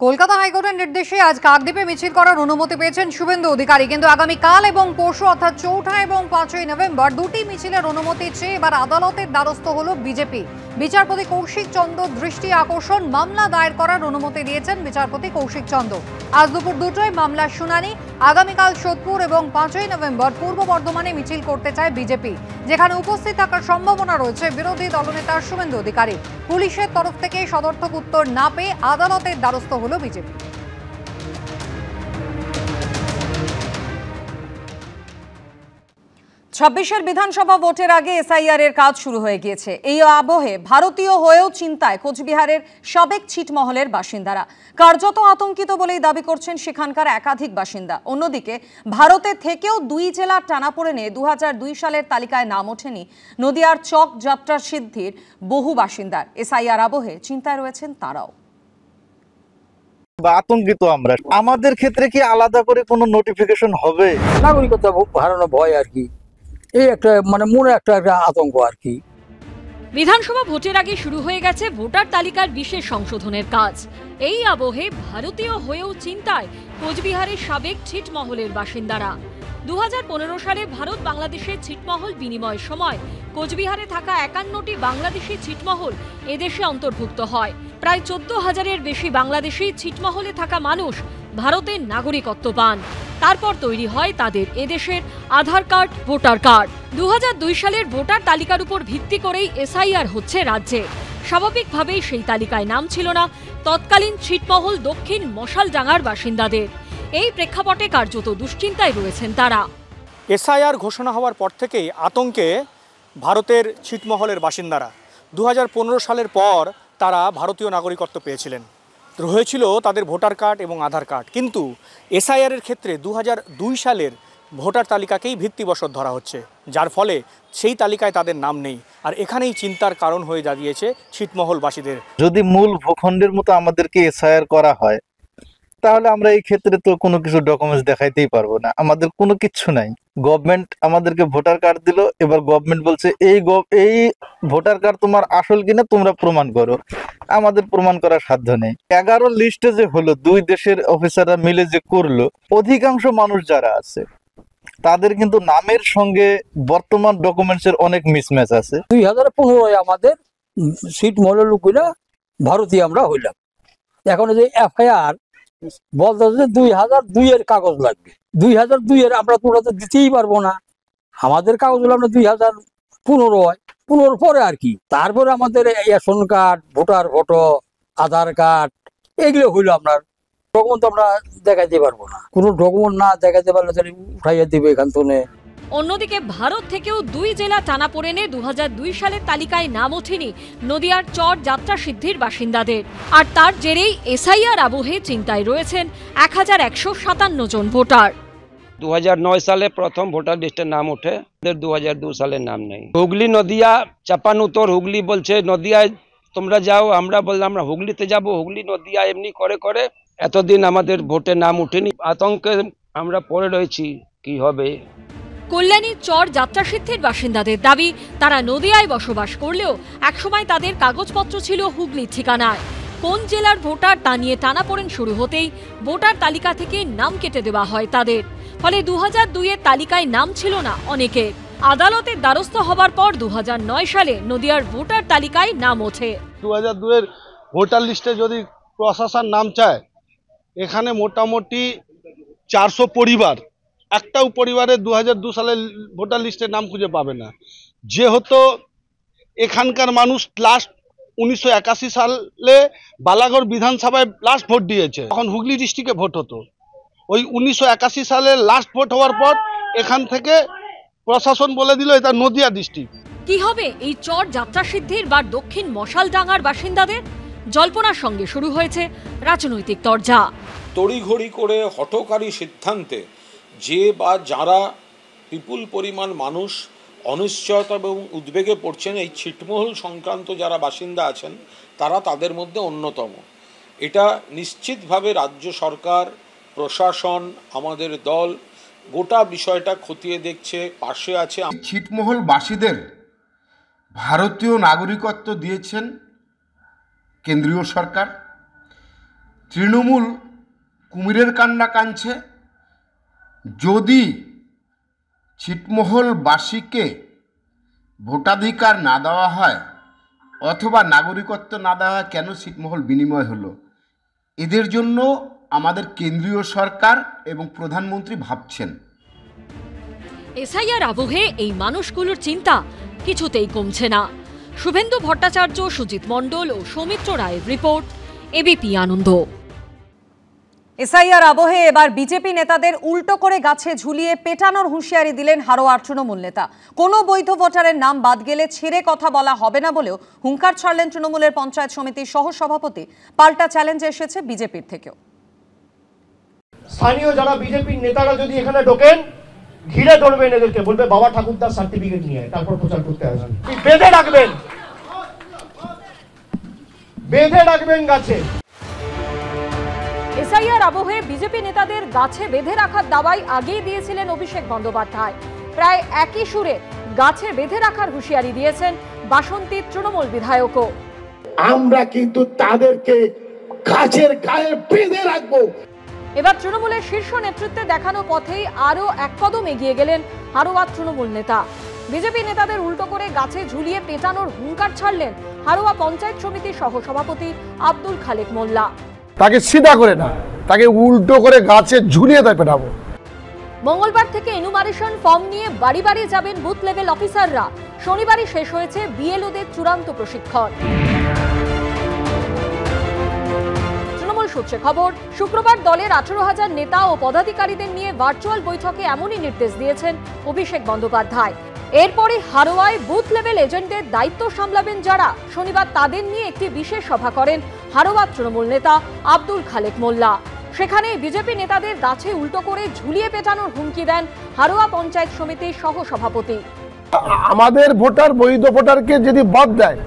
কলকাতা হাইকোর্টের নির্দেশে আজ কাকদ্বীপে মিছিল করার অনুমতি পেয়েছেন শুভেন্দু অধিকারী, কিন্তু আগামীকাল এবং পরশু অর্থাৎ 4 এবং 5 নভেম্বর দুটি মিছিলের অনুমতি চেয়ে এবার আদালতের দ্বারস্থ হল বিজেপি। বিচারপতি কৌশিক চন্দ্র দৃষ্টি আকর্ষণ মামলা দায়ের করার অনুমতি দিয়েছেন বিচারপতি কৌশিক চন্দ্র। আজ দুপুর 2টায় মামলার শুনানি। আগামীকাল সোদপুর এবং 5 নভেম্বর পূর্ব বর্ধমানে মিছিল করতে চায় বিজেপি, যেখানে উপস্থিত থাকার সম্ভাবনা রয়েছে বিরোধী দলনেতা শুভেন্দু অধিকারী। পুলিশের তরফ থেকে সদর্থক উত্তর না পেয়ে আদালতের দ্বারস্থ হল বিজেপি। ছাব্বিশের বিধানসভা ভোটের আগে এসআইআর এর কাজ শুরু হয়ে গিয়েছে। এই আবহে ভারতীয় হয়েও চিন্তায় কোচবিহারের সাবেক ছিটমহলের বাসিন্দারা। কার্যত আতঙ্কিত বলেই দাবি করছেন সেখানকার একাধিক বাসিন্দা। অন্যদিকে ভারতে থেকেও 2 জেলার টানাপোড়েনে 2002 সালের তালিকায় নাম ওঠেনি নদিয়ার চক যাত্রা সিদ্ধির বহু বাসিন্দার। এসআইআর আবহে চিন্তায় রয়েছেন তারাও। আতঙ্কিত আমরা। আমাদের ক্ষেত্রে কি আলাদা করে কোনো নোটিফিকেশন হবে? নাগরিকত্ব হারানো ভয় আর কি, এই একটা মনে একটা আতঙ্ক আর কি। বিধানসভা ভোটের আগে শুরু হয়ে গেছে ভোটার তালিকার বিশেষ সংশোধনের কাজ। এই আবহে ভারতীয় হয়েও চিন্তায় কোচবিহারের সাবেক ছিটমহলের বাসিন্দারা। 2015 সালে ভারত বাংলাদেশের ছিটমহল বিনিময়ের সময় কোচবিহারে থাকা 51টি বাংলাদেশি ছিটমহল এদেশে অন্তর্ভুক্ত হয়। প্রায় 14,000-এর বেশি বাংলাদেশি ছিটমহলে থাকা মানুষ ভারতের নাগরিকত্ব পান। তারপর তৈরি হয় তাদের এদেশের আধার কার্ড, ভোটার কার্ড। 2002 সালের ভোটার তালিকার উপর ভিত্তি করেই এসআইআর হচ্ছে রাজ্যে। স্বাভাবিকভাবেই সেই তালিকায় নাম ছিল না তৎকালীন ছিটমহল দক্ষিণ মশালডাঙ্গার বাসিন্দাদের। এই প্রেক্ষাপটে কার্যত দুশ্চিন্তায় রয়েছেন তারা। এসআইআর ঘোষণা হওয়ার পর থেকেই আতঙ্কে ভারতের ছিটমহলের বাসিন্দারা। 2015 সালের পর তারা ভারতীয় নাগরিকত্ব পেয়েছিলেন, রয়েছিল তাদের ভোটার কার্ড এবং আধার কার্ড। কিন্তু এসআইআরের ক্ষেত্রে 2002 সালের ভোটার তালিকাকেই ভিত্তিবশত ধরা হচ্ছে, যার ফলে সেই তালিকায় তাদের নাম নেই। আর এখানেই চিন্তার কারণ হয়ে দাঁড়িয়েছে ছিটমহলবাসীদের। যদি মূল ভূখণ্ডের মতো আমাদেরকে এসআইআর করা হয়, তাহলে আমরা এই ক্ষেত্রে তো কোনো কিছু ডকুমেন্টস দেখাইতেই পারবো না। আমাদের কোনো কিছু নাই। গভর্নমেন্ট আমাদেরকে ভোটার কার্ড দিল, এবার গভর্নমেন্ট বলছে এই ভোটার কার্ড তোমার আসল কিনা তোমরা প্রমাণ করো। আমাদের প্রমাণ করার সাধ্য নেই। 11 লিস্টে যে হলো, 2 দেশের অফিসাররা মিলে যে করলো, অধিকাংশ মানুষ যারা আছে তাদের কিন্তু নামের সঙ্গে বর্তমান ডকুমেন্টসের অনেক মিসম্যাচ আছে। 2015 আমাদের ছিটমহলের লোকেরা ভারতীয় আমরা হইলাম। এখন যে এফআইআর বলতে 2002-এর কাগজ লাগবে। 2002-এর আমরা তোরা তো দিতেই পারবো না। আমাদের কাগজ হলো আমরা 2015 পরে আর কি। তারপরে আমাদের রেশন কার্ড, ভোটার ফটো, আধার কার্ড এগুলো হইলো আপনার। ডকুমেন্ট তো আমরা দেখাইতে পারবো না। কোনো ডকুমেন্ট না দেখাইতে পারলে তাহলে উঠাইয়া দিবে এখান থেকে। অন্যদিকে ভারত থেকেও 2 জেলা টানাপোড়েনে 2002 সালের তালিকায় নাম ওঠেনি নদিয়ার চর যাত্রা সিদ্ধির বাসিন্দাদের। আর তার জেরেই এসআইআর আবহে চিন্তায় রয়েছেন 1157 জন ভোটার। 2009 সালে প্রথম ভোটার লিস্টের নাম ওঠে, 2002 সালের নাম নেই। হুগলি, নদিয়া, চাপানুতর। হুগলি বলছে নদিয়ায় তোমরা যাও, আমরা বললাম আমরা হুগলিতে যাব। হুগলি, নদিয়া এমনি করে করে এতদিন আমাদের ভোটের নাম উঠেনি। আতঙ্কে আমরা পড়ে রয়েছি, কি হবে। কল্যাণী চর যাত্রা সিদ্ধির বাসিন্দাদের দাবি, তারা নদিয়ায় বসবাস করলেও একসময় তাদের কাগজপত্র ছিল হুগলির ঠিকানায়। কোন জেলার ভোটার তা নিয়ে টানাপোড়েন শুরু হতেই ভোটার তালিকা থেকে নাম কেটে দেওয়া হয় তাদের। ফলে 2002-এর তালিকায় নাম ছিল না অনেকের। আদালতের দ্বারস্থ হবার পর 2009 সালে নদিয়ার ভোটার তালিকায় নাম ওঠে। 2002-এর ভোটার লিস্টে যদি প্রশাসন নাম চায়, এখানে মোটামুটি 400 পরিবার, একটাও পরিবারে 2002 সালের ভোটার লিস্টের নাম খুঁজে পাবে না। যেহেতু এখানকার মানুষ লাস্ট 1981 সালে বালাগড় বিধানসভায় লাস্ট ভোট দিয়েছে, তখন হুগলি ডিস্ট্রিক্টে ভোট হতো। ওই 1981 সালে লাস্ট ভোট হওয়ার পর এখান থেকে প্রশাসন বলে দিল এটা নদিয়া ডিস্ট্রিক্ট। কি হবে এই চর যাত্রা সিদ্ধির বা দক্ষিণ মশালডাঙ্গার বাসিন্দাদের? জল্পনার সঙ্গে শুরু হয়েছে রাজনৈতিক তরজা। তড়িঘড়ি করে হঠকারী সিদ্ধান্তে যে বা যারা বিপুল পরিমাণ মানুষ অনিশ্চয়তা এবং উদ্বেগে পড়ছেন, এই ছিটমহল সংক্রান্ত যারা বাসিন্দা আছেন তারা তাদের মধ্যে অন্যতম। এটা নিশ্চিতভাবে রাজ্য সরকার, প্রশাসন, আমাদের দল গোটা বিষয়টা খতিয়ে দেখছে, পাশে আছে। ছিটমহলবাসীদের ভারতীয় নাগরিকত্ব দিয়েছেন কেন্দ্রীয় সরকার। তৃণমূল কুমিরের কান্না কাঁদছে। যদি ছিটমহলবাসীকে ভোটাধিকার না দেওয়া হয় অথবা নাগরিকত্ব না দেওয়া হয়, কেন ছিটমহল বিনিময় হলো, এদের জন্য আমাদের কেন্দ্রীয় সরকার এবং প্রধানমন্ত্রী ভাবছেন। এসআইআর আবহে এই মানুষগুলোর চিন্তা কিছুতেই কমছে না। শুভেন্দু ভট্টাচার্য, সুজিত মণ্ডল ও সৌমিত্র রায়ের রিপোর্ট, এবিপি আনন্দ। এসআইআর আবহে এবার বিজেপি নেতাদের উল্টো করে গাছে ঝুলিয়ে পেটানোর হুঁশিয়ারি দিলেন হারোয়ার তৃণমূল নেতা। কোনো বৈধ ভোটারের নাম বাদ গেলে ছেড়ে কথা বলা হবে না বলেও হুঙ্কার ছাড়লেন তৃণমূলের পঞ্চায়েত সমিতির সহ সভাপতি। পাল্টা চ্যালেঞ্জ এসেছে বিজেপির থেকেও। স্থানীয় যারা বিজেপির নেতারা যদি এখানে ঢোকেন, ঘিরে ধরবেন এদেরকে, বলবে বাবা ঠাকুরদার সার্টিফিকেট নিয়ে তারপর প্রচার করতে আসবেন। বেঁধে রাখবেন, বেঁধে রাখবেন গাছে। এসআইআর আবহে বিজেপি নেতাদের গাছে বেঁধে রাখার দাওয়াই আগেই দিয়েছিলেন অভিষেক বন্দ্যোপাধ্যায়। প্রায় একই সুরে গাছে বেঁধে রাখার হুঁশিয়ারি দিয়েছেন বাসন্তীর তৃণমূল বিধায়কও। আমরা কিন্তু তাদেরকে গাছের গায়ে বেঁধে রাখবো। এবার তৃণমূলের শীর্ষ নেতৃত্বে দেখানো পথেই আরও এক কদম এগিয়ে গেলেন হারোয়ার তৃণমূল নেতা। বিজেপি নেতাদের উল্টো করে গাছে ঝুলিয়ে পেটানোর হুঙ্কার ছাড়লেন হারোয়া পঞ্চায়েত সমিতির সহ সভাপতি আব্দুল খালেক মোল্লা। তাকে সিধা করে না, তাকে উল্টো করে গাছে ঝুলিয়ে তাই পেটাবো। মঙ্গলবার থেকে এনুমারেশন ফর্ম নিয়ে বাড়ি বাড়ি যাবেন বুথ লেভেল অফিসাররা। শনিবারই শেষ হয়েছে বিএলওদের চূড়ান্ত প্রশিক্ষণ। তৃণমূল সূত্রে খবর, শুক্রবার দলের 18,000 নেতা ও পদাধিকারীদের নিয়ে ভার্চুয়াল বৈঠকে এমনই নির্দেশ দিয়েছেন অভিষেক বন্দ্যোপাধ্যায়। এরপরে হারোয়ায় বুথ লেভেল এজেন্টদের দায়িত্ব সামলাবেন যারা, শনিবার তাদের নিয়ে একটি বিশেষ সভা করেন হারোয়ার তৃণমূল নেতা আব্দুল খালেক মোল্লা। সেখানে বিজেপি নেতাদের গাছে উল্টো করে ঝুলিয়ে পেটানোর হুমকি দেন হারোয়া পঞ্চায়েত সমিতির সহ সভাপতি। আমাদের ভোটার, বৈধ ভোটারকে যদি বাদ দেয়,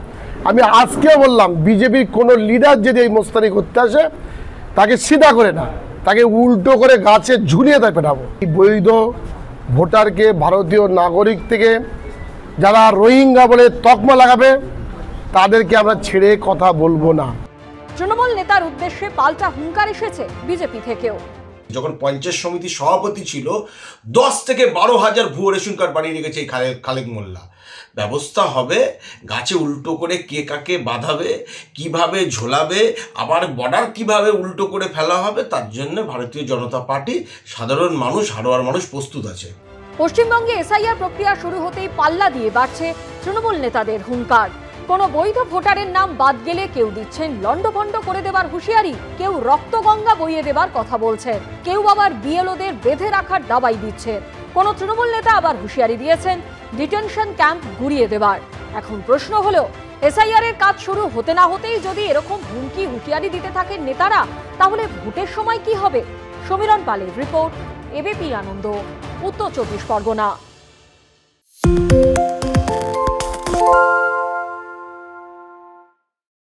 আমি আজকেও বললাম, বিজেপির কোনো লিডার যদি এই মোস্তানি করতে আসে, তাকে সিধা করে না, তাকে উল্টো করে গাছে ঝুলিয়ে তাই পেটাবো। বৈধ ভোটারকে, ভারতীয় নাগরিক থেকে যারা রোহিঙ্গা বলে তকমা লাগাবে, তাদেরকে আমরা ছেড়ে কথা বলবো না। তৃণমূল নেতার উদ্দেশ্যে পাল্টা হুঙ্কার এসেছে বিজেপি থেকেও। যখন পঞ্চায়েত সমিতির সভাপতি ছিল, 10 থেকে 12,000 ভুয়ো রেশন কার্ড বানিয়ে রেখেছে এই খালেক মোল্লা। ব্যবস্থা হবে, গাছে উল্টো করে কে কাকে বাঁধাবে, কিভাবে ঝোলাবে, আবার বর্ডার কিভাবে উল্টো করে ফেলা হবে, তার জন্য ভারতীয় জনতা পার্টি, সাধারণ মানুষ, হারোয়ার মানুষ প্রস্তুত আছে। পশ্চিমবঙ্গে এসআইআর প্রক্রিয়া শুরু হতেই পাল্লা দিয়ে বাড়ছে তৃণমূল নেতাদের হুঙ্কার। কোনো বৈধ ভোটারের নাম বাদ গেলে কেউ দিচ্ছেন লন্ডভন্ড করে দেবার হুঁশিয়ারি, কেউ রক্তগঙ্গা বইয়ে দেবার কথা বলছেন, কেউ আবার বিএলওদের বেঁধে রাখার দাবাই দিচ্ছেন। কোনো তৃণমূল নেতা আবার হুঁশিয়ারি দিয়েছেন ডিটেনশন ক্যাম্প ঘুরিয়ে দেবার। এখন প্রশ্ন হলো, এসআইআর এর কাজ শুরু হতে না হতেই যদি এরকম হুমকি হুঁশিয়ারি দিতে থাকেন নেতারা, তাহলে ভোটের সময় কি হবে? সমীরণ পালের রিপোর্ট, এবিপি আনন্দ, উত্তর 24 পরগনা।